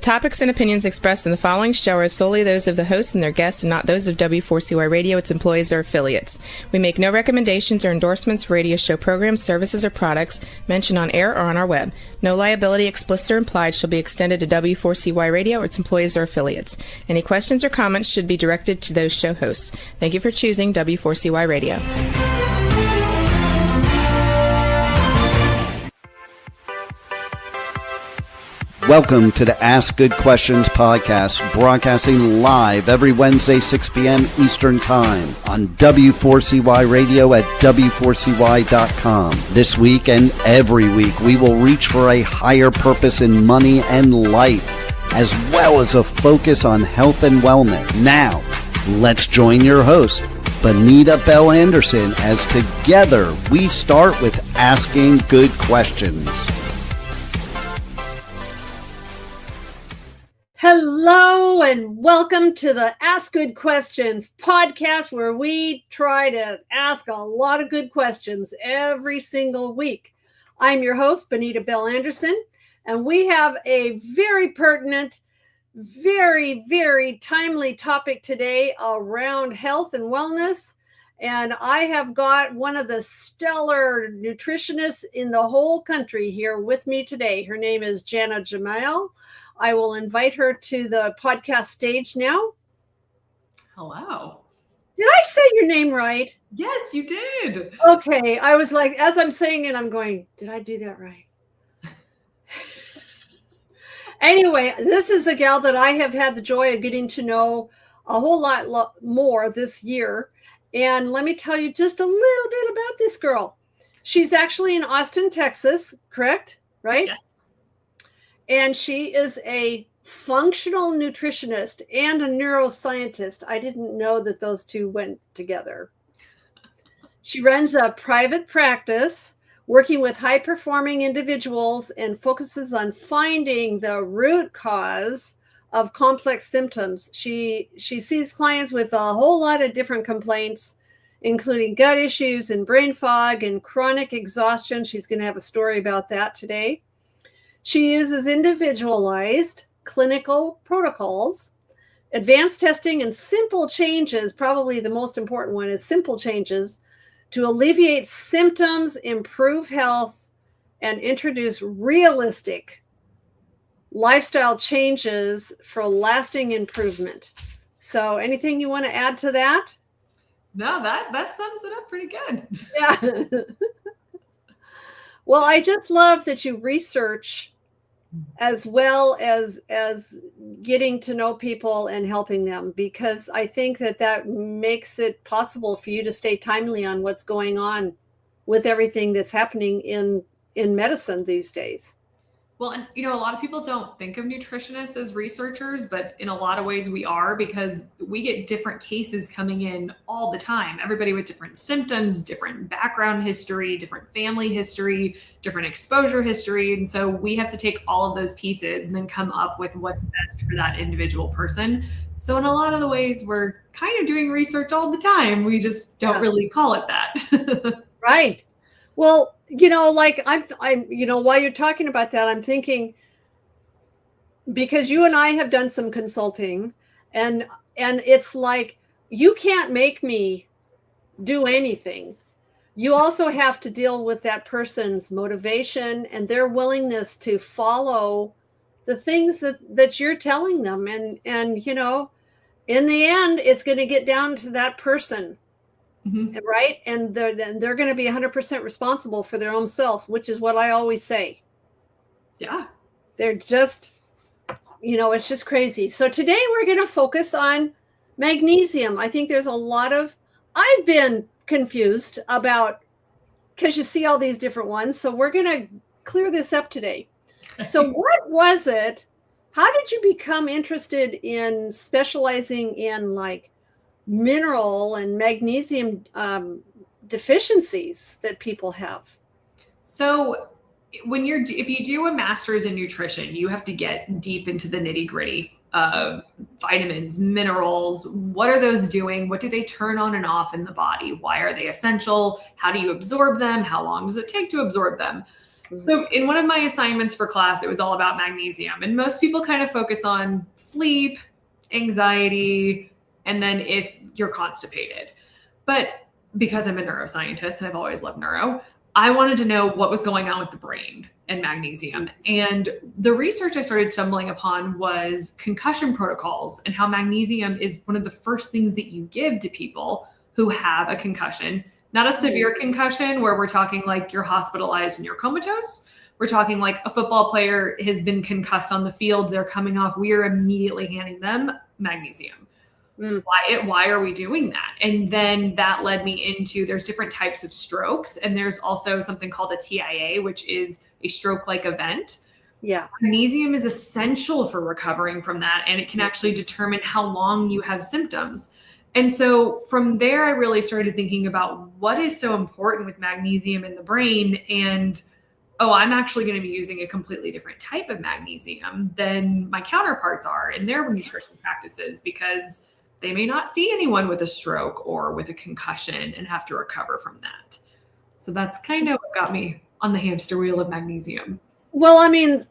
topics and opinions expressed in the following show are solely those of the hosts and their guests and not those of W4CY Radio, its employees, or affiliates. We make no recommendations or endorsements for radio show programs, services, or products mentioned on air or on our web. No liability, explicit or implied, shall be extended to W4CY Radio or its employees or affiliates. Any questions or comments should be directed to those show hosts. Thank you for choosing W4CY Radio. Welcome to the Ask Good Questions podcast, broadcasting live every Wednesday, 6 p.m. Eastern Time on W4CY Radio at W4CY.com. This week and every week, we will reach for a higher purpose in money and life, as well as a focus on health and wellness. Now, let's join your host, Benita Bell-Andersen, as together we start with Asking Good Questions. Hello and welcome to the Ask Good Questions podcast, where we try to ask a lot of good questions every single week. I'm your host, Benita Bell-Andersen, and we have a very pertinent, very, very timely topic today around health and wellness. And I have got one of the stellar nutritionists in the whole country here with me today. Her name is Jana Jamail. I will invite her to the podcast stage now. Hello. Did I say your name right? Yes, you did. Okay. I was like, as I'm saying it, I'm going, did I do that right? Anyway, this is a gal that I have had the joy of getting to know a whole lot more this year. And let me tell you just a little bit about this girl. She's actually in Austin, Texas, correct? Right? Yes. And she is a functional nutritionist and a neuroscientist. I didn't know that those two went together. She runs a private practice working with high-performing individuals and focuses on finding the root cause of complex symptoms. She sees clients with a whole lot of different complaints, including gut issues and brain fog and chronic exhaustion. She's going to have a story about that today. She uses individualized clinical protocols, advanced testing, and simple changes. Probably the most important one is simple changes to alleviate symptoms, improve health, and introduce realistic lifestyle changes for lasting improvement. So anything you want to add to that? No, that sums it up pretty good. Yeah. Well, I just love that you research as well as getting to know people and helping them, because I think that makes it possible for you to stay timely on what's going on with everything that's happening in medicine these days. Well, and a lot of people don't think of nutritionists as researchers, but in a lot of ways we are, because we get different cases coming in all the time. Everybody with different symptoms, different background history, different family history, different exposure history. And so we have to take all of those pieces and then come up with what's best for that individual person. So in a lot of the ways, we're kind of doing research all the time. We just don't really call it that. Right. Well, like I'm, while you're talking about that, I'm thinking, because you and I have done some consulting, and it's like, you can't make me do anything. You also have to deal with that person's motivation and their willingness to follow the things that you're telling them. And in the end, it's going to get down to that person. Mm-hmm. Right. And they're going to be 100% responsible for their own self, which is what I always say. Yeah. They're just, it's just crazy. So today we're going to focus on magnesium. I think there's I've been confused about, because you see all these different ones. So we're going to clear this up today. So what was it? How did you become interested in specializing in mineral and magnesium deficiencies that people have? So if you do a master's in nutrition, you have to get deep into the nitty gritty of vitamins, minerals. What are those doing? What do they turn on and off in the body? Why are they essential? How do you absorb them? How long does it take to absorb them? So in one of my assignments for class, it was all about magnesium. And most people kind of focus on sleep, anxiety, and then if you're constipated. But because I'm a neuroscientist and I've always loved neuro, I wanted to know what was going on with the brain and magnesium. And the research I started stumbling upon was concussion protocols and how magnesium is one of the first things that you give to people who have a concussion. Not a severe concussion where we're talking like you're hospitalized and you're comatose. We're talking like a football player has been concussed on the field. They're coming off. We are immediately handing them magnesium. Why are we doing that? And then that led me into there's different types of strokes. And there's also something called a TIA, which is a stroke-like event. Yeah. Magnesium is essential for recovering from that. And it can actually determine how long you have symptoms. And so from there, I really started thinking about what is so important with magnesium in the brain. And, I'm actually going to be using a completely different type of magnesium than my counterparts are in their nutrition practices, because they may not see anyone with a stroke or with a concussion and have to recover from that. So that's kind of what got me on the hamster wheel of magnesium. Well, I mean,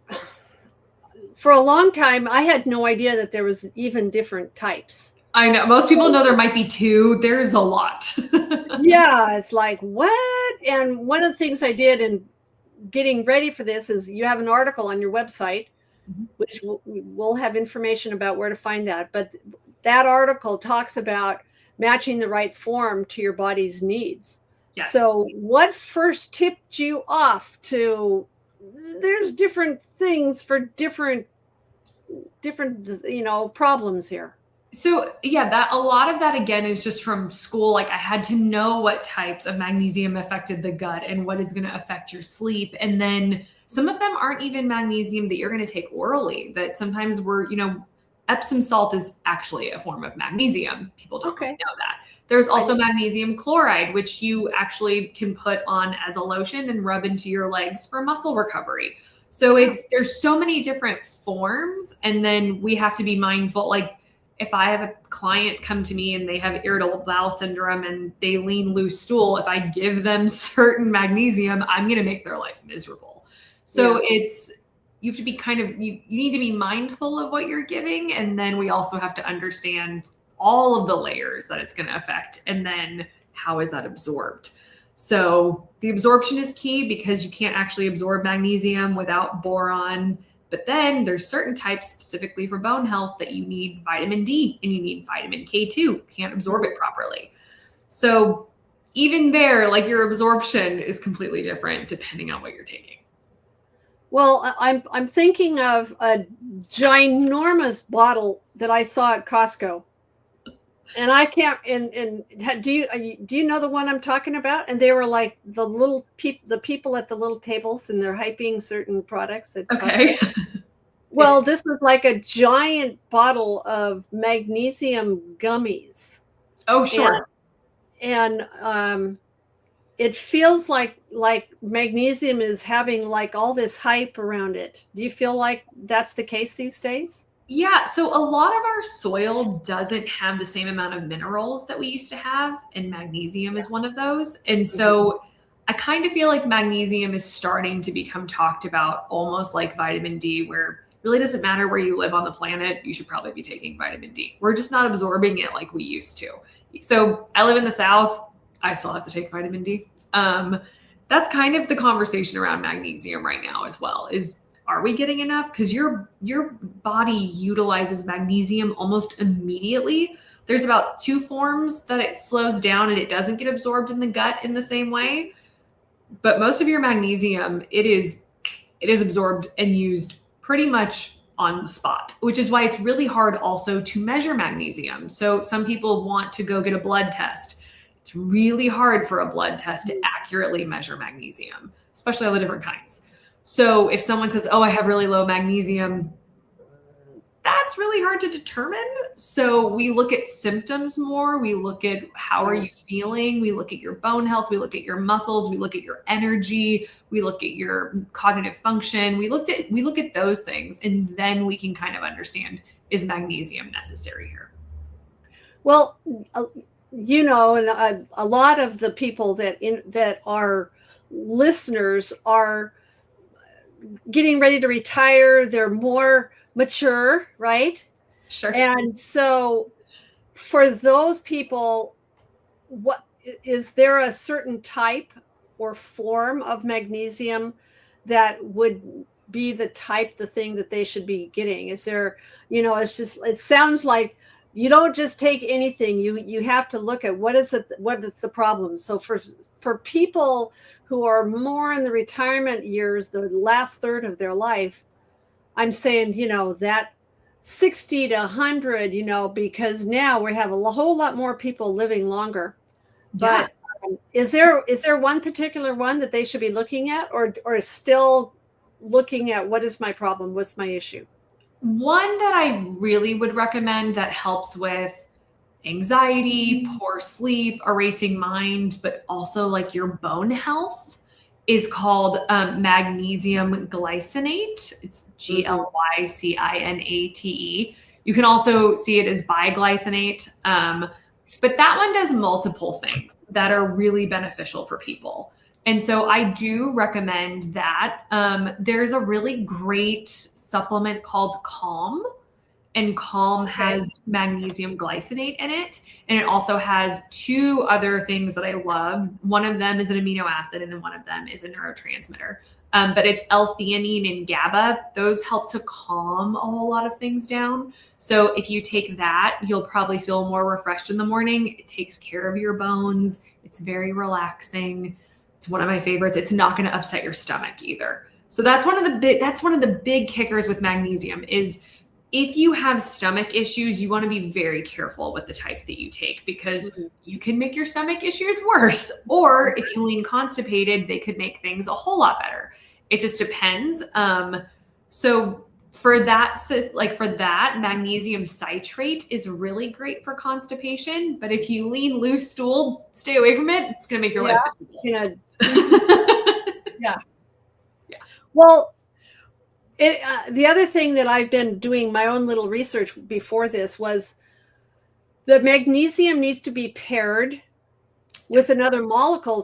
for a long time, I had no idea that there was even different types. I know most people know there might be two. There's a lot. Yeah, it's like, what? And one of the things I did in getting ready for this is you have an article on your website, which we'll have information about where to find that. But that article talks about matching the right form to your body's needs. Yes. So what first tipped you off to there's different things for different problems here? So yeah, that a lot of that again is just from school. Like I had to know what types of magnesium affected the gut and what is going to affect your sleep. And then some of them aren't even magnesium that you're going to take orally, that sometimes Epsom salt is actually a form of magnesium. People don't really know that. There's also magnesium chloride, which you actually can put on as a lotion and rub into your legs for muscle recovery. So there's so many different forms. And then we have to be mindful, like, if I have a client come to me and they have irritable bowel syndrome and they lean loose stool, if I give them certain magnesium, I'm going to make their life miserable. So you have to be you need to be mindful of what you're giving. And then we also have to understand all of the layers that it's going to affect. And then how is that absorbed? So the absorption is key because you can't actually absorb magnesium without boron. But then there's certain types specifically for bone health that you need vitamin D and you need vitamin K2. You can't absorb it properly. So even there, like your absorption is completely different depending on what you're taking. Well, I'm thinking of a ginormous bottle that I saw at Costco. And I can't. And do you know the one I'm talking about? And they were like the people at the little tables, and they're hyping certain products at Costco. Well, this was like a giant bottle of magnesium gummies. Oh, sure. And it feels like magnesium is having like all this hype around it. Do you feel like that's the case these days? Yeah, so a lot of our soil doesn't have the same amount of minerals that we used to have, and magnesium is one of those. And so I kind of feel like magnesium is starting to become talked about almost like vitamin D, where it really doesn't matter where you live on the planet, you should probably be taking vitamin D. We're just not absorbing it like we used to. So I live in the South, I still have to take vitamin D. That's kind of the conversation around magnesium right now as well, is are we getting enough? Because your body utilizes magnesium almost immediately. There's about 2 forms that it slows down and it doesn't get absorbed in the gut in the same way. But most of your magnesium, it is absorbed and used pretty much on the spot, which is why it's really hard also to measure magnesium. So some people want to go get a blood test. It's really hard for a blood test to accurately measure magnesium, especially all the different kinds. So if someone says, I have really low magnesium, that's really hard to determine. So we look at symptoms more. We look at how are you feeling? We look at your bone health. We look at your muscles. We look at your energy. We look at your cognitive function. We look at those things, and then we can kind of understand, is magnesium necessary here? Well, and a lot of the people that are listeners are getting ready to retire. They're more mature, right? Sure. And so for those people, what is there a certain type or form of magnesium that would be the thing that they should be getting? Is there, it sounds like you don't just take anything. You have to look at what is the problem. So for people who are more in the retirement years, the last third of their life, I'm saying, that 60 to 100, because now we have a whole lot more people living longer. Yeah. But is there one particular one that they should be looking at, or still looking at what is my problem? What's my issue? One that I really would recommend that helps with anxiety, poor sleep, a racing mind, but also like your bone health is called magnesium glycinate. It's glycinate. You can also see it as biglycinate. But that one does multiple things that are really beneficial for people. And so I do recommend that. There's a really great supplement called Calm, and Calm has magnesium glycinate in it. And it also has two other things that I love. One of them is an amino acid, and then one of them is a neurotransmitter. But it's L-theanine and GABA. Those help to calm a whole lot of things down. So if you take that, you'll probably feel more refreshed in the morning. It takes care of your bones. It's very relaxing. It's one of my favorites. It's not going to upset your stomach either. So that's one of the big kickers with magnesium is if you have stomach issues, you want to be very careful with the type that you take, because you can make your stomach issues worse. Or if you lean constipated, they could make things a whole lot better. It just depends. So for that, magnesium citrate is really great for constipation. But if you lean loose stool, stay away from it. It's going to make your life miserable. Yeah. Well, the other thing that I've been doing my own little research before this was the magnesium needs to be paired with another molecule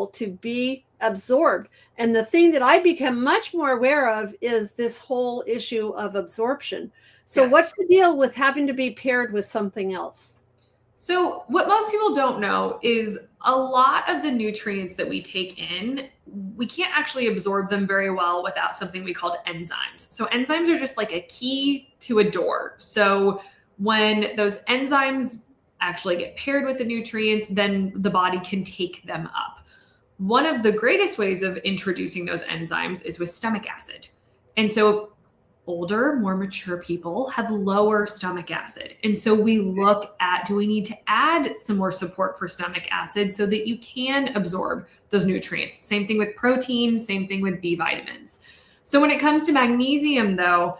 to be absorbed. And the thing that I become much more aware of is this whole issue of absorption. So what's the deal with having to be paired with something else? So what most people don't know is a lot of the nutrients that we take in, we can't actually absorb them very well without something we call enzymes. So enzymes are just like a key to a door. So when those enzymes actually get paired with the nutrients, then the body can take them up. One of the greatest ways of introducing those enzymes is with stomach acid. And so older, more mature people have lower stomach acid. And so we look at, do we need to add some more support for stomach acid so that you can absorb those nutrients? Same thing with protein, same thing with B vitamins. So when it comes to magnesium though,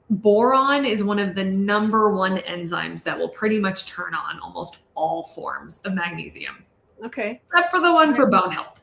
boron is one of the number one enzymes that will pretty much turn on almost all forms of magnesium. Okay. Except for the one for bone health.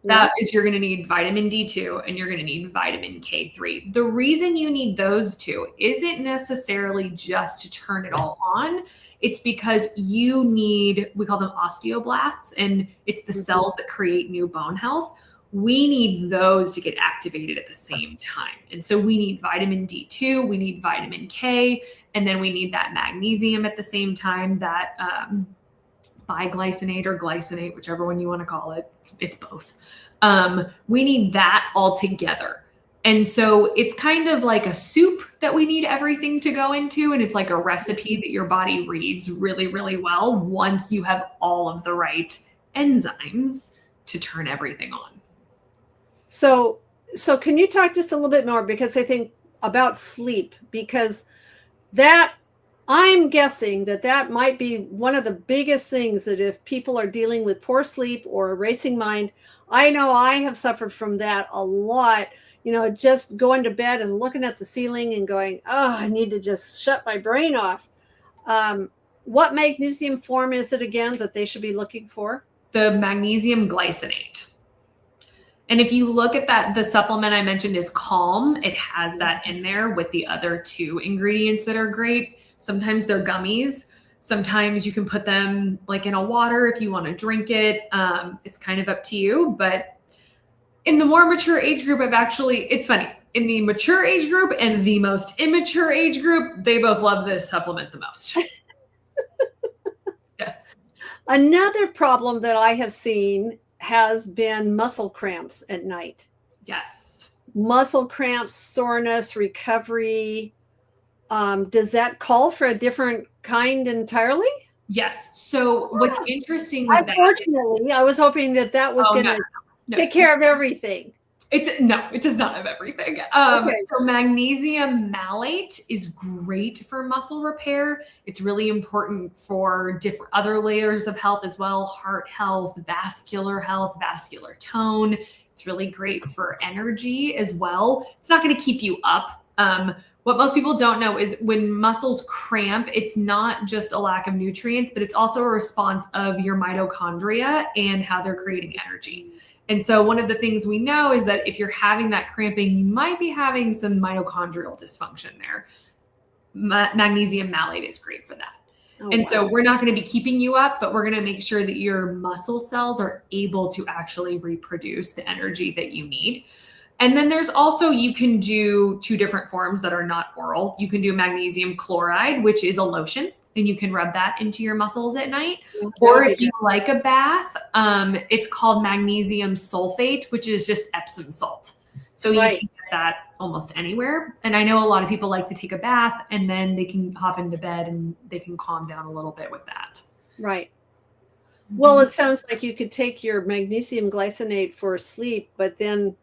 That is, you're going to need vitamin D2 and you're going to need vitamin K3. The reason you need those two isn't necessarily just to turn it all on. It's because you need, we call them osteoblasts, and it's the cells that create new bone health. We need those to get activated at the same time. And so we need vitamin D2, we need vitamin K, and then we need that magnesium at the same time, that biglycinate or glycinate, whichever one you want to call it. It's both. We need that all together. And so it's kind of like a soup that we need everything to go into. And it's like a recipe that your body reads really, really well once you have all of the right enzymes to turn everything on. So can you talk just a little bit more, because I think about sleep, because that, I'm guessing that might be one of the biggest things, that if people are dealing with poor sleep or a racing mind, I know I have suffered from that a lot, just going to bed and looking at the ceiling and going, oh, I need to just shut my brain off. What magnesium form is it again that they should be looking for? The magnesium glycinate. And if you look at that, the supplement I mentioned is Calm. It has that in there with the other two ingredients that are great. Sometimes they're gummies. Sometimes you can put them like in a water if you want to drink it. It's kind of up to you, but In the more mature age group, it's funny, in the mature age group and the most immature age group, they both love this supplement the most. Yes. Another problem that I have seen has been muscle cramps at night. Yes. Muscle cramps, soreness, recovery. Does that call for a different kind entirely? Yes. So what's interesting with that? Unfortunately, I was hoping that was going to take care of everything. It does not have everything. So magnesium malate is great for muscle repair. It's really important for different other layers of health as well: heart health, vascular tone. It's really great for energy as well. It's not going to keep you up. What most people don't know is when muscles cramp, it's not just a lack of nutrients, but it's also a response of your mitochondria and how they're creating energy. And so one of the things we know is that if you're having that cramping, you might be having some mitochondrial dysfunction there. Magnesium malate is great for that. So we're not going to be keeping you up, but we're going to make sure that your muscle cells are able to actually reproduce the energy that you need. And then there's also, you can do 2 different forms that are not oral. You can do magnesium chloride, which is a lotion, and you can rub that into your muscles at night. Or if you like a bath, it's called magnesium sulfate, which is just Epsom salt. So you can get that almost anywhere. And I know a lot of people like to take a bath and then they can hop into bed and they can calm down a little bit with that. Right. Well, it sounds like you could take your magnesium glycinate for sleep, but then,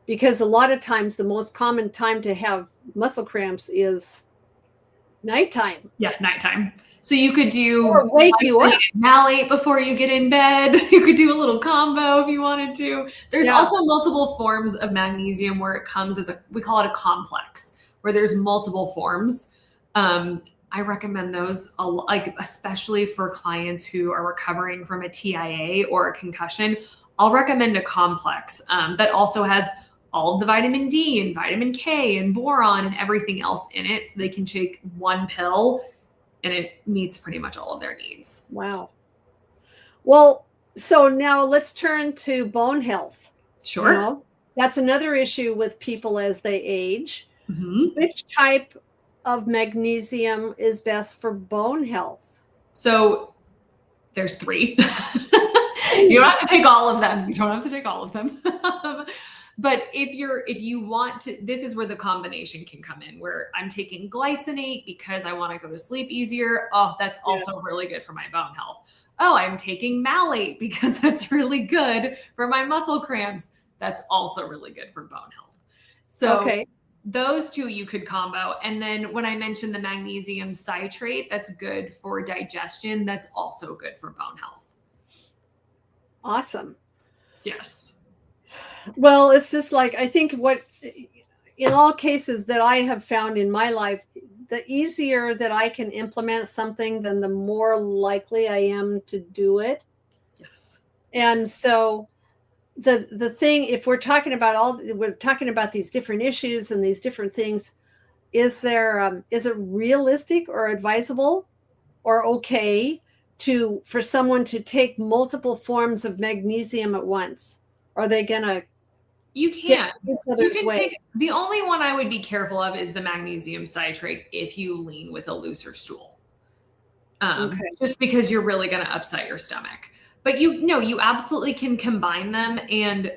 because a lot of times the most common time to have muscle cramps is nighttime. Yeah, nighttime. So you could do wake you up. Malate before you get in bed. You could do a little combo if you wanted to. There's also multiple forms of magnesium where it comes as we call it a complex, where there's multiple forms. I recommend those, especially for clients who are recovering from a TIA or a concussion. I'll recommend a complex that also has all of the vitamin D and vitamin K and boron and everything else in it, so they can take one pill and it meets pretty much all of their needs. Wow. Well, so now let's turn to bone health. Sure. You know, that's another issue with people as they age. Mm-hmm. Which type of magnesium is best for bone health? So there's 3. You don't have to take all of them. But if you want to, this is where the combination can come in, where I'm taking glycinate because I want to go to sleep easier. Oh, that's also really good for my bone health. Oh, I'm taking malate because that's really good for my muscle cramps. That's also really good for bone health. So those 2 you could combo. And then when I mentioned the magnesium citrate, that's good for digestion. That's also good for bone health. Awesome. Yes. Well, it's just like, I think in all cases that I have found in my life, the easier that I can implement something, then the more likely I am to do it. Yes. And so the thing, if we're talking about these different issues and these different things, is it realistic or advisable or okay for someone to take multiple forms of magnesium at once? Are they gonna? You can. The only one I would be careful of is the magnesium citrate if you lean with a looser stool. Just because you're really going to upset your stomach. But you absolutely can combine them. And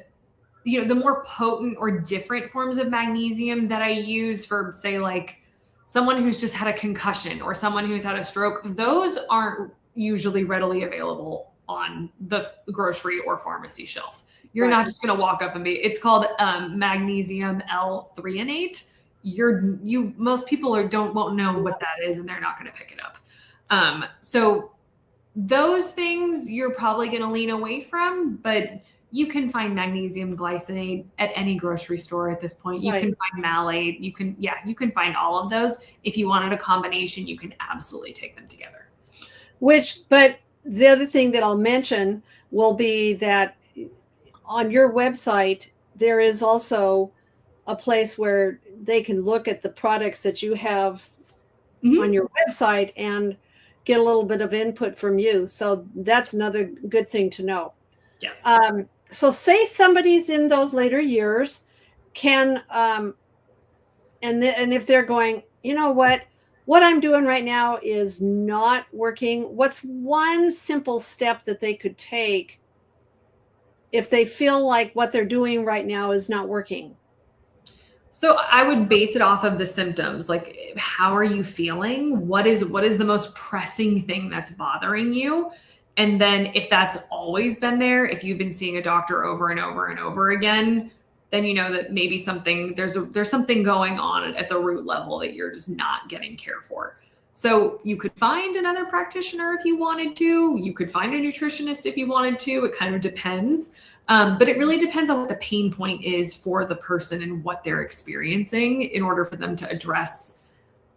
the more potent or different forms of magnesium that I use for, say, like someone who's just had a concussion or someone who's had a stroke, those aren't usually readily available on the grocery or pharmacy shelf. You're not just going to walk up and it's called magnesium L-threonate. Most people won't know what that is, and they're not going to pick it up. So those things you're probably going to lean away from, but you can find magnesium glycinate at any grocery store at this point. You can find malate. You can find all of those. If you wanted a combination, you can absolutely take them together. But the other thing that I'll mention will be that on your website, there is also a place where they can look at the products that you have on your website and get a little bit of input from you. So that's another good thing to know. Yes. So say somebody's in those later years can, and if they're going, you know what I'm doing right now is not working. What's one simple step that they could take if they feel like what they're doing right now is not working? So I would base it off of the symptoms. Like, how are you feeling? What is the most pressing thing that's bothering you? And then if that's always been there, if you've been seeing a doctor over and over and over again, then you know that maybe there's something going on at the root level that you're just not getting care for. So you could find another practitioner if you wanted to. You could find a nutritionist if you wanted to. It kind of depends. But it really depends on what the pain point is for the person and what they're experiencing in order for them to address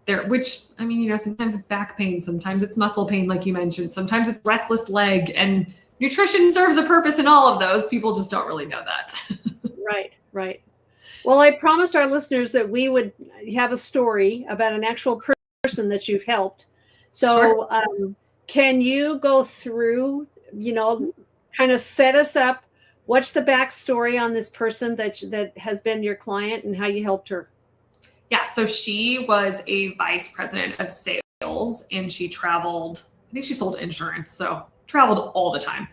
sometimes it's back pain, sometimes it's muscle pain, like you mentioned, sometimes it's restless leg, and nutrition serves a purpose in all of those. People just don't really know that. Right. Well, I promised our listeners that we would have a story about an actual person that you've helped. So can you go through, kind of set us up? What's the backstory on this person that has been your client and how you helped her? Yeah, so she was a vice president of sales, and she traveled. I think she sold insurance, so traveled all the time.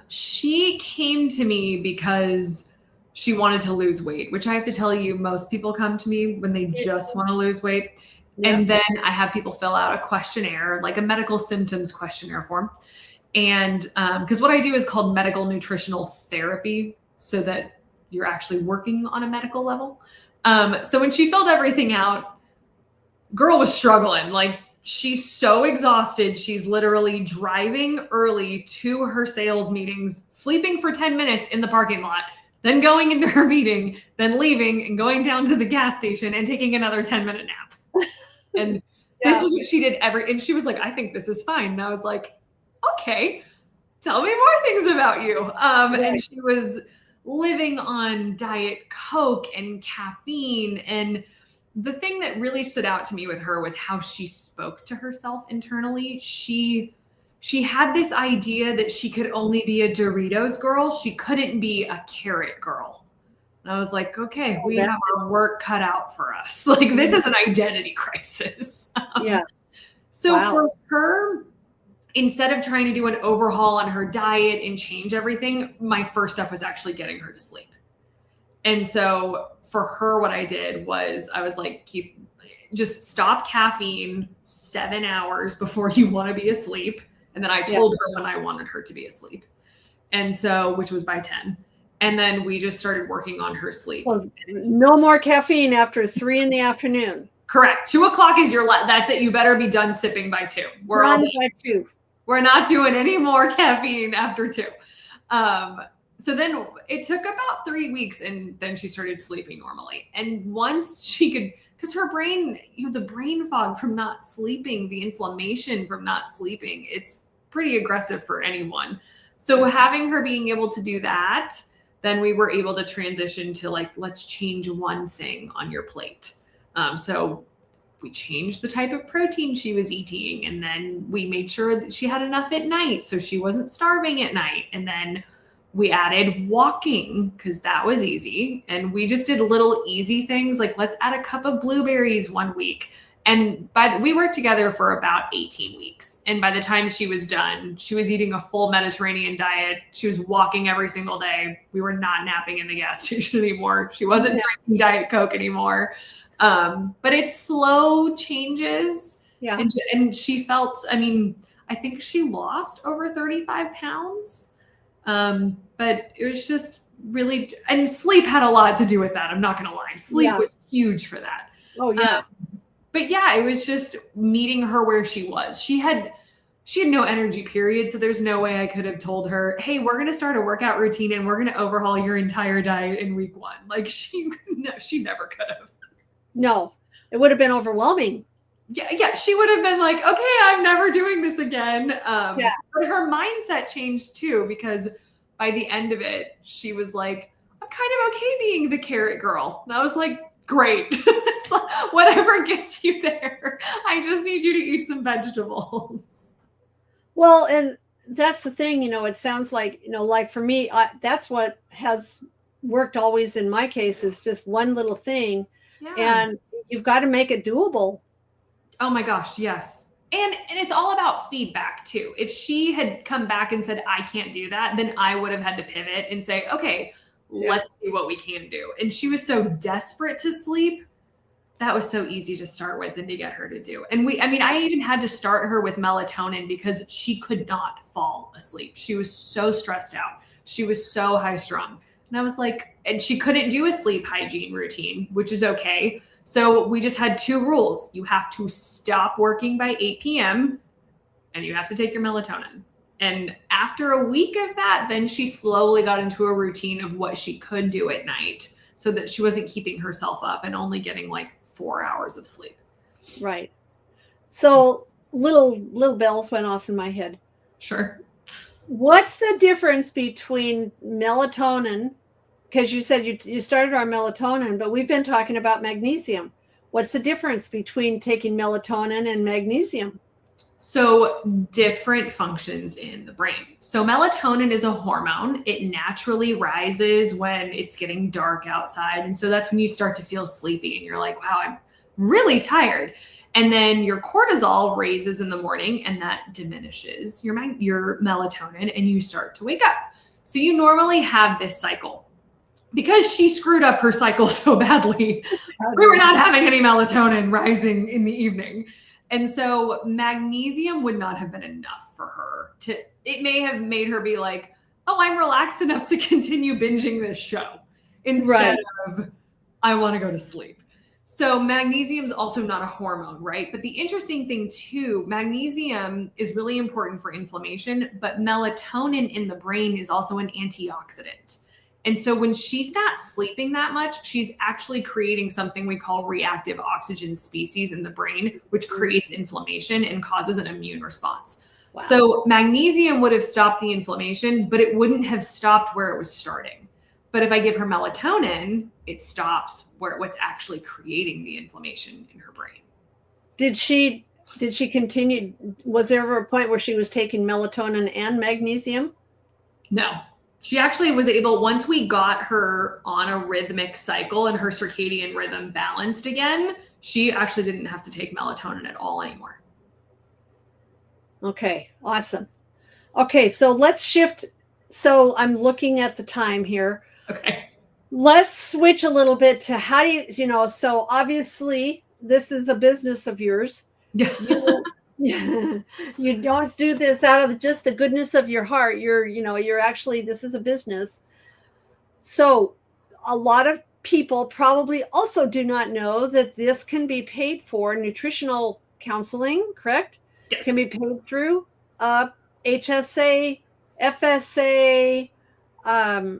She came to me because she wanted to lose weight, which I have to tell you, most people come to me when they just want to lose weight. Yep. And then I have people fill out a questionnaire, like a medical symptoms questionnaire form. And because what I do is called medical nutritional therapy, so that you're actually working on a medical level. So when she filled everything out, girl was struggling. Like, she's so exhausted. She's literally driving early to her sales meetings, sleeping for 10 minutes in the parking lot, then going into her meeting, then leaving and going down to the gas station and taking another 10-minute nap. And this was what she did and she was like, I think this is fine. And I was like, okay, tell me more things about you. And she was living on Diet Coke and caffeine. And the thing that really stood out to me with her was how she spoke to herself internally. She had this idea that she could only be a Doritos girl. She couldn't be a carrot girl. And I was like, okay, we have our work cut out for us. Like, this is an identity crisis. So for her, instead of trying to do an overhaul on her diet and change everything, my first step was actually getting her to sleep. And so for her, what I did was I was like, just stop caffeine 7 hours before you want to be asleep. And then I told her when I wanted her to be asleep. And so, which was by 10. And then we just started working on her sleep. Well, no more caffeine after 3 p.m. Correct. 2:00 is that's it. You better be done sipping by 2. We're not doing any more caffeine after 2. So then it took about 3 weeks, and then she started sleeping normally. And once she could, because her brain, the brain fog from not sleeping, the inflammation from not sleeping, it's pretty aggressive for anyone. So having her being able to do that, then we were able to transition to like, let's change one thing on your plate. So we changed the type of protein she was eating, and then we made sure that she had enough at night so she wasn't starving at night. And then we added walking because that was easy. And we just did little easy things like, let's add a cup of blueberries one week. And we worked together for about 18 weeks. And by the time she was done, she was eating a full Mediterranean diet. She was walking every single day. We were not napping in the gas station anymore. She wasn't drinking Diet Coke anymore. But it's slow changes. Yeah. And she felt, I think she lost over 35 pounds. But it was just really, and sleep had a lot to do with that. I'm not going to lie. Sleep was huge for that. Oh yeah. But yeah, it was just meeting her where she was. She had no energy, period. So there's no way I could have told her, hey, we're going to start a workout routine and we're going to overhaul your entire diet in week 1. Like she never could have. No, it would have been overwhelming. Yeah. She would have been like, okay, I'm never doing this again. But her mindset changed too, because by the end of it, she was like, I'm kind of okay being the carrot girl. And I was like, great. Whatever gets you there. I just need you to eat some vegetables. Well, and that's the thing, it sounds like, like for me, that's what has worked always in my case, is just one little thing. Yeah. And you've got to make it doable. Oh my gosh, yes. And it's all about feedback too. If she had come back and said, I can't do that, then I would have had to pivot and say, okay, let's see what we can do. And she was so desperate to sleep. That was so easy to start with and to get her to do. And I even had to start her with melatonin because she could not fall asleep. She was so stressed out. She was so high strung. And I was like, and she couldn't do a sleep hygiene routine, which is okay. So we just had 2 rules. You have to stop working by 8 p.m. and you have to take your melatonin. And after a week of that, then she slowly got into a routine of what she could do at night so that she wasn't keeping herself up and only getting like 4 hours of sleep. Right. So little bells went off in my head. Sure. What's the difference between melatonin? Because you said you started on melatonin, but we've been talking about magnesium. What's the difference between taking melatonin and magnesium? So different functions in the brain. So melatonin is a hormone. It naturally rises when it's getting dark outside. And so that's when you start to feel sleepy and you're like, wow, I'm really tired. And then your cortisol raises in the morning and that diminishes your melatonin and you start to wake up. So you normally have this cycle. Because she screwed up her cycle so badly, we were not having any melatonin rising in the evening. And so magnesium would not have been enough for her it may have made her be like, oh, I'm relaxed enough to continue binging this show instead of I want to go to sleep. So magnesium is also not a hormone, right? But the interesting thing too, magnesium is really important for inflammation, but melatonin in the brain is also an antioxidant. And so when she's not sleeping that much, she's actually creating something we call reactive oxygen species in the brain, which creates inflammation and causes an immune response. Wow. So magnesium would have stopped the inflammation, but it wouldn't have stopped where it was starting. But if I give her melatonin, it stops what's actually creating the inflammation in her brain. Did she continue? Was there ever a point where she was taking melatonin and magnesium? No. She actually was able, once we got her on a rhythmic cycle and her circadian rhythm balanced again, she actually didn't have to take melatonin at all anymore. Okay, awesome. Okay, so let's shift. So I'm looking at the time here. Okay. Let's switch a little bit to how do you, so obviously this is a business of yours. Yeah. You don't do this out of just the goodness of your heart. You're actually, this is a business. So a lot of people probably also do not know that this can be paid for. Nutritional counseling, correct? Yes. Can be paid through HSA, FSA.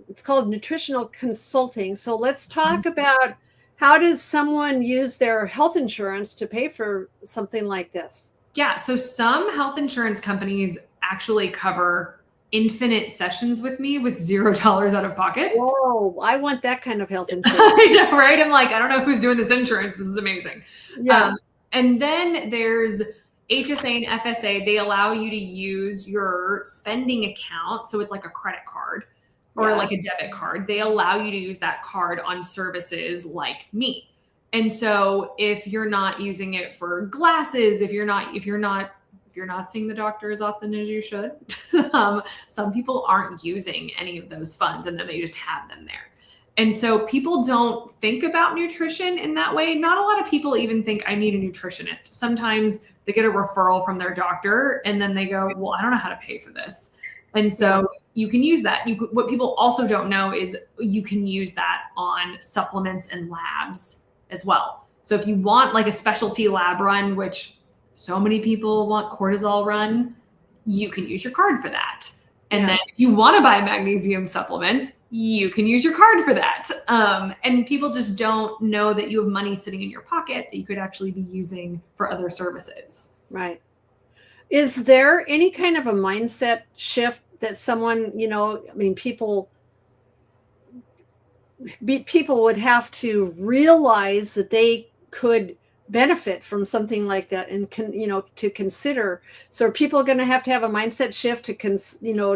It's called nutritional consulting. So let's talk about how does someone use their health insurance to pay for something like this? Yeah. So some health insurance companies actually cover infinite sessions with me with $0 out of pocket. Whoa, I want that kind of health insurance. I know, right? I'm like, I don't know who's doing this insurance. This is amazing. Yeah. And then there's HSA and FSA. They allow you to use your spending account. So it's like a credit card or like a debit card. They allow you to use that card on services like me. And so if you're not using it for glasses, if you're not seeing the doctor as often as you should, some people aren't using any of those funds and then they just have them there. And so people don't think about nutrition in that way. Not a lot of people even think I need a nutritionist. Sometimes they get a referral from their doctor and then they go, well, I don't know how to pay for this. And so you can use that. What people also don't know is you can use that on supplements and labs as well. So if you want like a specialty lab run, which so many people want cortisol run, you can use your card for that. And then if you want to buy magnesium supplements, you can use your card for that. And people just don't know that you have money sitting in your pocket that you could actually be using for other services. Right. Is there any kind of a mindset shift that someone, people would have to realize that they could benefit from something like that, and to consider. So are people going to have a mindset shift to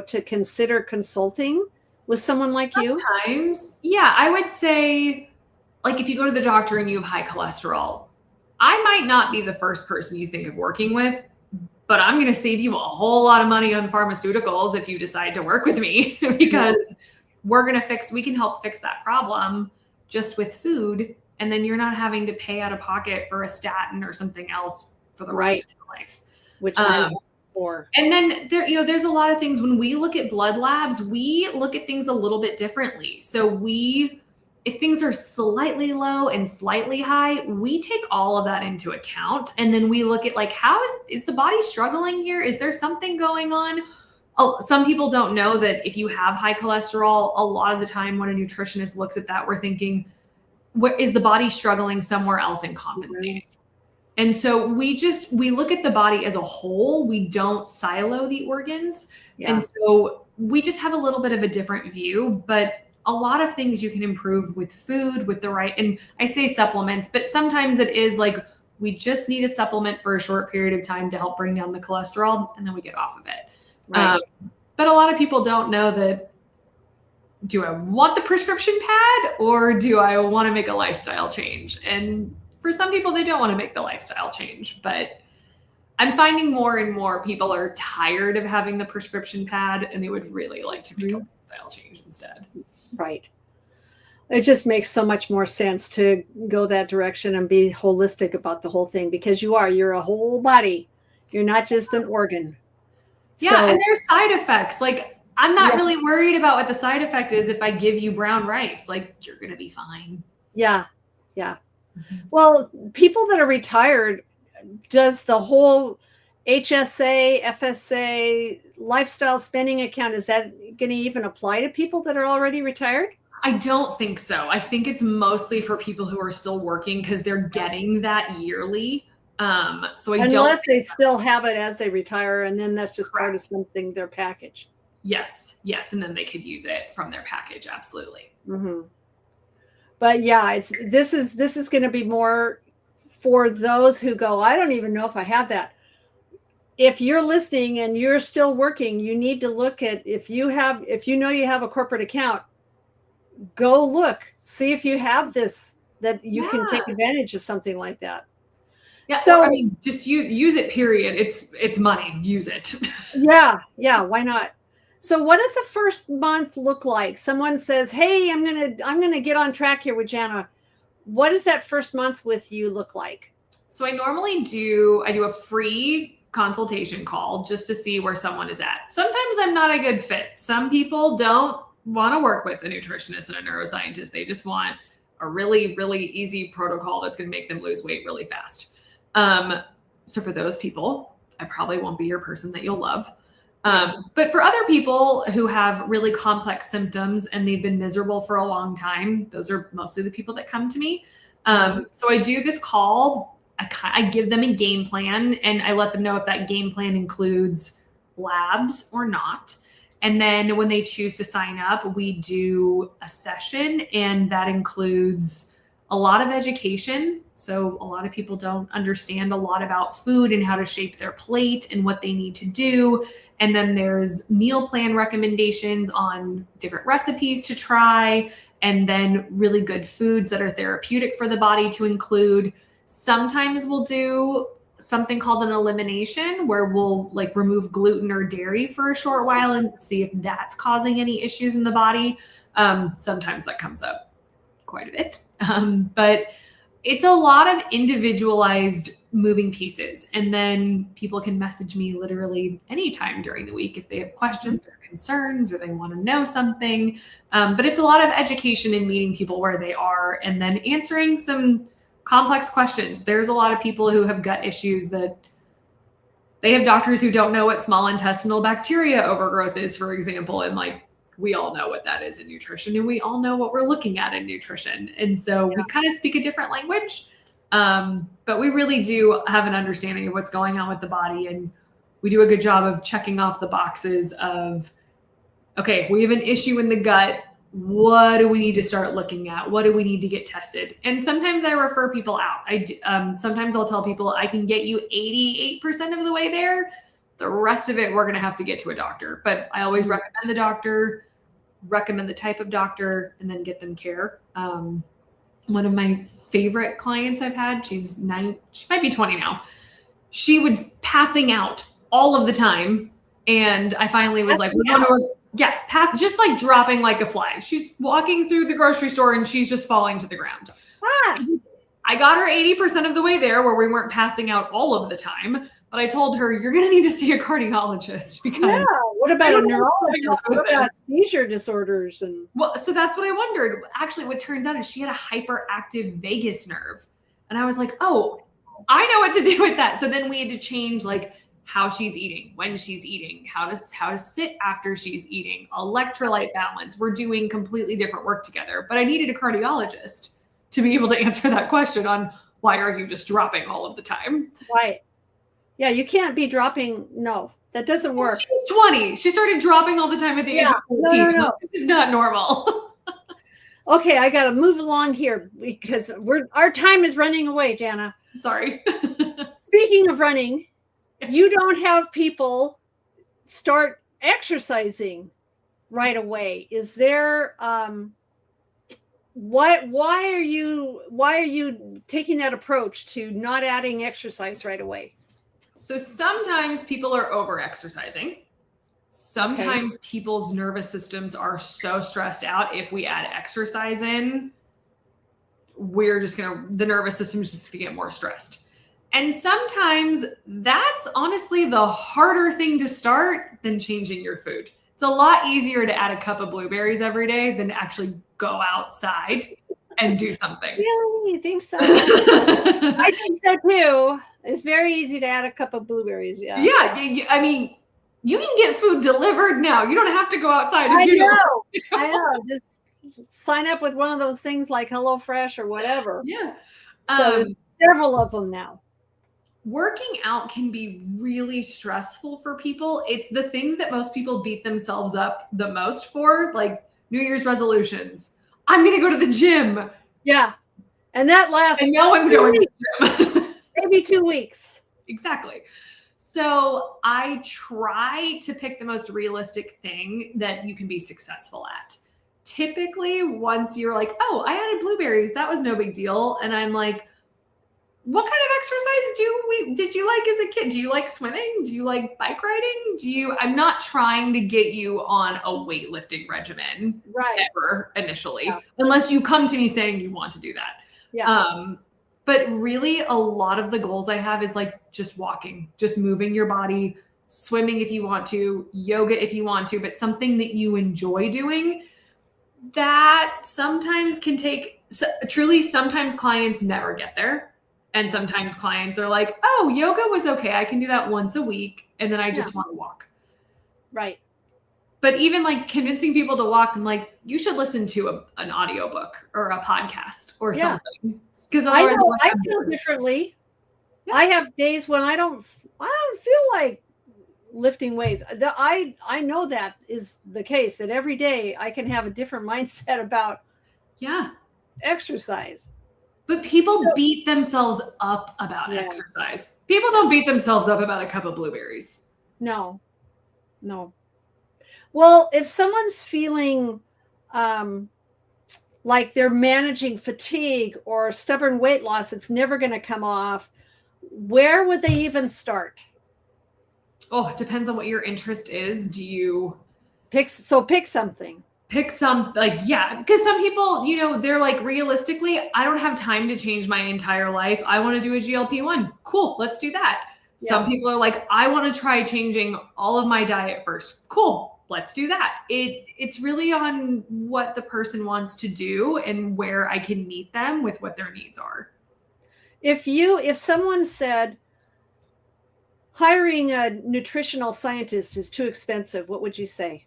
to consider consulting with someone like you? Sometimes, yeah, I would say, like, if you go to the doctor and you have high cholesterol, I might not be the first person you think of working with, but I'm going to save you a whole lot of money on pharmaceuticals if you decide to work with me, because we can help fix that problem just with food. And then you're not having to pay out of pocket for a statin or something else for the rest of your life. Which I'm for. And then there's a lot of things when we look at blood labs, we look at things a little bit differently. So if things are slightly low and slightly high, we take all of that into account. And then we look at, like, how is the body struggling here? Is there something going on? Oh, some people don't know that if you have high cholesterol, a lot of the time when a nutritionist looks at that, we're thinking, is the body struggling somewhere else and compensating? And so we look at the body as a whole. We don't silo the organs. Yeah. And so we just have a little bit of a different view, but a lot of things you can improve with food, with the right, and I say supplements, but sometimes it is like, we just need a supplement for a short period of time to help bring down the cholesterol, and then we get off of it. Right. But a lot of people don't know that, do I want the prescription pad or do I want to make a lifestyle change? And for some people, they don't want to make the lifestyle change, but I'm finding more and more people are tired of having the prescription pad and they would really like to make a lifestyle change instead. Right. It just makes so much more sense to go that direction and be holistic about the whole thing, because you're a whole body. You're not just an organ. Yeah. And there's side effects. Like, I'm not really worried about what the side effect is. If I give you brown rice, like, you're going to be fine. Yeah. Yeah. Well, people that are retired, does the whole HSA, FSA, lifestyle spending account, is that going to even apply to people that are already retired? I don't think so. I think it's mostly for people who are still working, because they're getting that yearly. Unless they still have it as they retire, and then that's just part of something, their package. Yes. And then they could use it from their package. Absolutely. Mm-hmm. But yeah, this is going to be more for those who go, I don't even know if I have that. If you're listening and you're still working, you need to look at, if you know you have a corporate account, go look, see if you have this, that you can take advantage of something like that. Yeah. So I mean, just use it, period. It's money. Use it. Yeah. Why not? So what does the first month look like? Someone says, hey, I'm going to get on track here with Jana. What does that first month with you look like? So I normally do a free consultation call just to see where someone is at. Sometimes I'm not a good fit. Some people don't want to work with a nutritionist and a neuroscientist. They just want a really, really easy protocol that's going to make them lose weight really fast. So for those people, I probably won't be your person that you'll love. But for other people who have really complex symptoms and they've been miserable for a long time, those are mostly the people that come to me. So I do this call. I give them a game plan, and I let them know if that game plan includes labs or not. And then when they choose to sign up, we do a session, and that includes a lot of education. So a lot of people don't understand a lot about food and how to shape their plate and what they need to do. And then there's meal plan recommendations on different recipes to try, and then really good foods that are therapeutic for the body to include. Sometimes we'll do something called an elimination, where we'll like remove gluten or dairy for a short while and see if that's causing any issues in the body. Sometimes that comes up quite a bit. But it's a lot of individualized moving pieces. And then people can message me literally anytime during the week if they have questions or concerns or they want to know something. But it's a lot of education and meeting people where they are, and then answering some complex questions. There's a lot of people who have gut issues that they have doctors who don't know what small intestinal bacteria overgrowth is, for example. And like, we all know what that is in nutrition, and we all know what we're looking at in nutrition. And so we kind of speak a different language, but we really do have an understanding of what's going on with the body. And we do a good job of checking off the boxes of, okay, if we have an issue in the gut, what do we need to start looking at? What do we need to get tested? And sometimes I refer people out. Sometimes I'll tell people I can get you 88% of the way there. The rest of it, we're going to have to get to a doctor. But I always recommend the doctor, recommend the type of doctor, and then get them care. One of my favorite clients I've had, she might be 20 now. She was passing out all of the time. And I finally was like, just like dropping like a fly. She's walking through the grocery store and she's just falling to the ground. I got her 80% of the way there where we weren't passing out all of the time. But I told her, you're going to need to see a cardiologist because what about a neurologist? What about seizure disorders? Well, so that's what I wondered. Actually, what turns out is she had a hyperactive vagus nerve. And I was like, oh, I know what to do with that. So then we had to change like how she's eating, when she's eating, how to sit after she's eating, electrolyte balance. We're doing completely different work together. But I needed a cardiologist to be able to answer that question on why are you just dropping all of the time? Right. Yeah, you can't be dropping. No, that doesn't work. She's 20. She started dropping all the time at the age of 14. No. This is not normal. Okay, I got to move along here because our time is running away, Jana. Sorry. Speaking of running, you don't have people start exercising right away. Is there why are you taking that approach to not adding exercise right away? So sometimes people are over exercising. Sometimes people's nervous systems are so stressed out. If we add exercise in, the nervous system is just going to get more stressed. And sometimes that's honestly the harder thing to start than changing your food. It's a lot easier to add a cup of blueberries every day than to actually go outside and do something. Really? You think so? I think so too. It's very easy to add a cup of blueberries. Yeah. Yeah. I mean, you can get food delivered now. You don't have to go outside. I know. Just sign up with one of those things like HelloFresh or whatever. Yeah. So there's several of them now. Working out can be really stressful for people. It's the thing that most people beat themselves up the most for, like New Year's resolutions. I'm going to go to the gym. Yeah. And that lasts. And no one's going to the gym. Maybe 2 weeks. Exactly. So I try to pick the most realistic thing that you can be successful at. Typically, once you're like, oh, I added blueberries, that was no big deal. And I'm like, what kind of exercise did you like as a kid? Do you like swimming? Do you like bike riding? I'm not trying to get you on a weightlifting regimen ever initially, unless you come to me saying you want to do that. Yeah. But really a lot of the goals I have is like just walking, just moving your body, swimming if you want to, yoga if you want to, but something that you enjoy doing. That sometimes can take, truly sometimes clients never get there. And sometimes clients are like, oh, yoga was okay. I can do that once a week. And then I just want to walk. Right. But even like convincing people to walk, I'm like, you should listen to an audiobook or a podcast or something. Because I feel differently. Yeah. I have days when I don't feel like lifting weights. I know that is the case, that every day I can have a different mindset about exercise. But people beat themselves up about exercise. People don't beat themselves up about a cup of blueberries. No. Well, if someone's feeling like they're managing fatigue or stubborn weight loss that's never going to come off, where would they even start? Oh, it depends on what your interest is. Do you pick something? Pick some, because some people, they're like, realistically, I don't have time to change my entire life. I want to do a GLP-1. Cool, let's do that. Yeah. Some people are like, I want to try changing all of my diet first. Cool, let's do that. It's really on what the person wants to do and where I can meet them with what their needs are. If someone said hiring a nutritional scientist is too expensive, what would you say?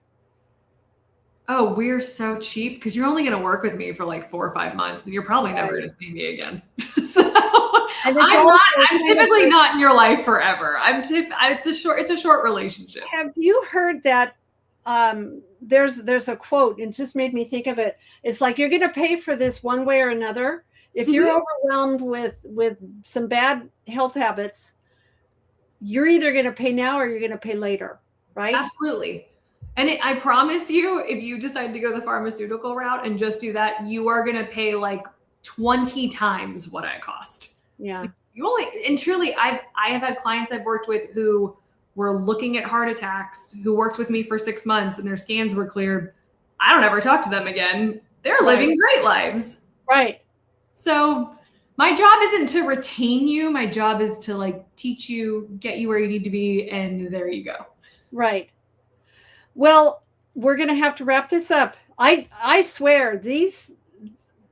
Oh, we're so cheap because you're only going to work with me for like 4 or 5 months, and you're probably never going to see me again. So I'm typically not in your life forever. It's a short relationship. Have you heard that there's a quote, and just made me think of it. It's like, you're going to pay for this one way or another. If you're overwhelmed with some bad health habits, you're either going to pay now or you're going to pay later, right? Absolutely. And I promise you, if you decide to go the pharmaceutical route and just do that, you are going to pay like 20 times what it cost. Yeah. And truly, I have had clients I've worked with who were looking at heart attacks, who worked with me for 6 months and their scans were cleared. I don't ever talk to them again. They're living great lives. Right. So my job isn't to retain you. My job is to like teach you, get you where you need to be. And there you go. Right. Well, we're going to have to wrap this up. I swear this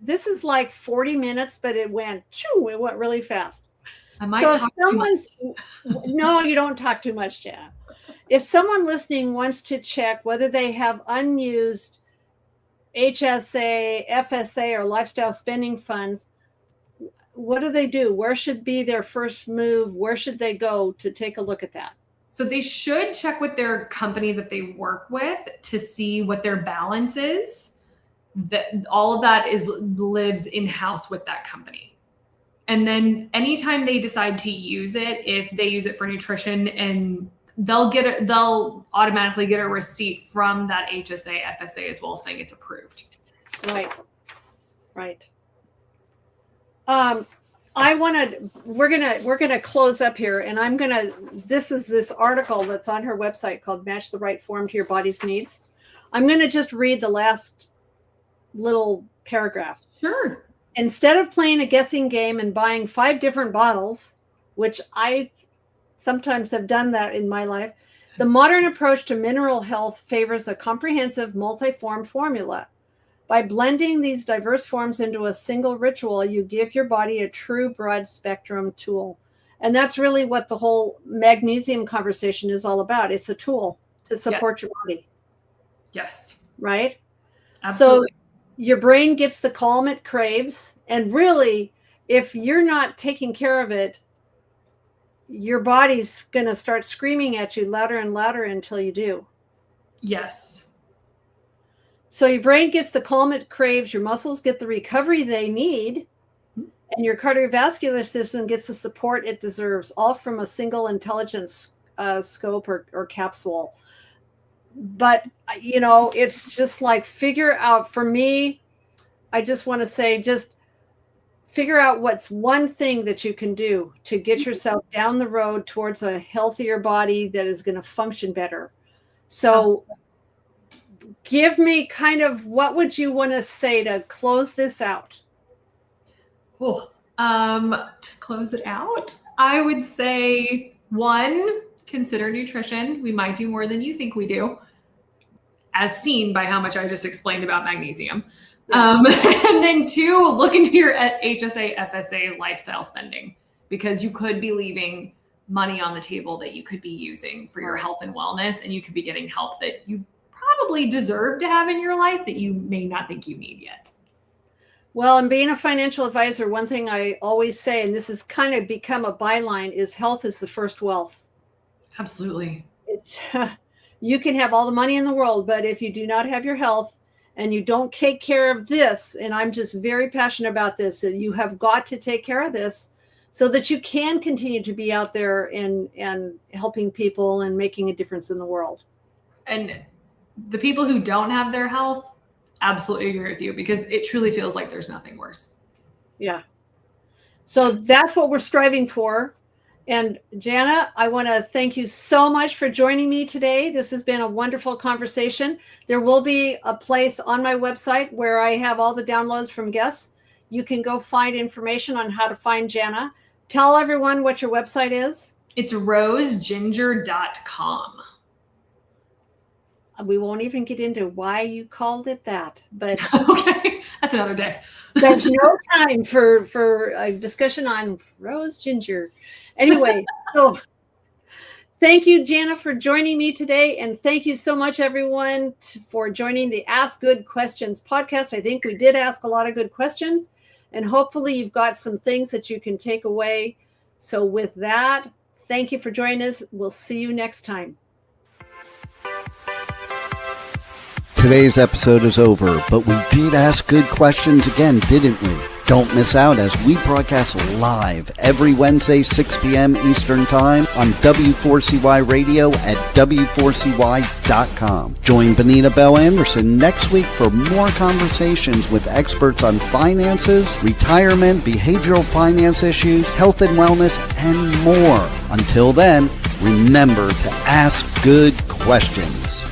is like 40 minutes, but it went really fast. I might so if talk someone's, no, you don't talk too much, Jana. If someone listening wants to check whether they have unused HSA, FSA, or lifestyle spending funds, what do they do? Where should be their first move? Where should they go to take a look at that? So they should check with their company that they work with to see what their balance is. That all of that lives in-house with that company. And then anytime they decide to use it, if they use it for nutrition, and they'll automatically get a receipt from that HSA, FSA as well, saying it's approved. Right. We're gonna close up here, and this is this article that's on her website called Match the Right Form to Your Body's Needs. I'm gonna just read the last little paragraph. Sure. Instead of playing a guessing game and buying 5 different bottles, which I sometimes have done that in my life, the modern approach to mineral health favors a comprehensive multi-form formula. By blending these diverse forms into a single ritual, you give your body a true broad spectrum tool. And that's really what the whole magnesium conversation is all about. It's a tool to support your body. Yes. Right? Absolutely. So your brain gets the calm it craves. And really, if you're not taking care of it, your body's going to start screaming at you louder and louder until you do. Yes. So your brain gets the calm it craves, your muscles get the recovery they need, and your cardiovascular system gets the support it deserves, all from a single intelligence scope or capsule. But, it's just like, figure out, for me, I just want to say, just figure out what's one thing that you can do to get yourself down the road towards a healthier body that is going to function better. So give me kind of, what would you want to say to close this out? To close it out, I would say, 1, consider nutrition. We might do more than you think we do, as seen by how much I just explained about magnesium. And then 2, look into your HSA, FSA lifestyle spending, because you could be leaving money on the table that you could be using for your health and wellness, and you could be getting help that you probably deserve to have in your life that you may not think you need yet. Well, and being a financial advisor, one thing I always say, and this has kind of become a byline, is health is the first wealth. Absolutely. You can have all the money in the world, but if you do not have your health and you don't take care of this, and I'm just very passionate about this, and you have got to take care of this so that you can continue to be out there and helping people and making a difference in the world. And the people who don't have their health, absolutely agree with you, because it truly feels like there's nothing worse. Yeah. So that's what we're striving for. And Jana, I want to thank you so much for joining me today. This has been a wonderful conversation. There will be a place on my website where I have all the downloads from guests. You can go find information on how to find Jana. Tell everyone what your website is. It's roseginger.com. We won't even get into why you called it that, but okay, that's another day. There's no time for a discussion on rose ginger. Anyway, so thank you, Jana, for joining me today. And thank you so much, everyone, for joining the Ask Good Questions podcast. I think we did ask a lot of good questions, and hopefully you've got some things that you can take away. So with that, thank you for joining us. We'll see you next time. Today's episode is over, but we did ask good questions again, didn't we? Don't miss out as we broadcast live every Wednesday, 6 p.m. Eastern Time on W4CY Radio at W4CY.com. Join Benita Bell-Andersen next week for more conversations with experts on finances, retirement, behavioral finance issues, health and wellness, and more. Until then, remember to ask good questions.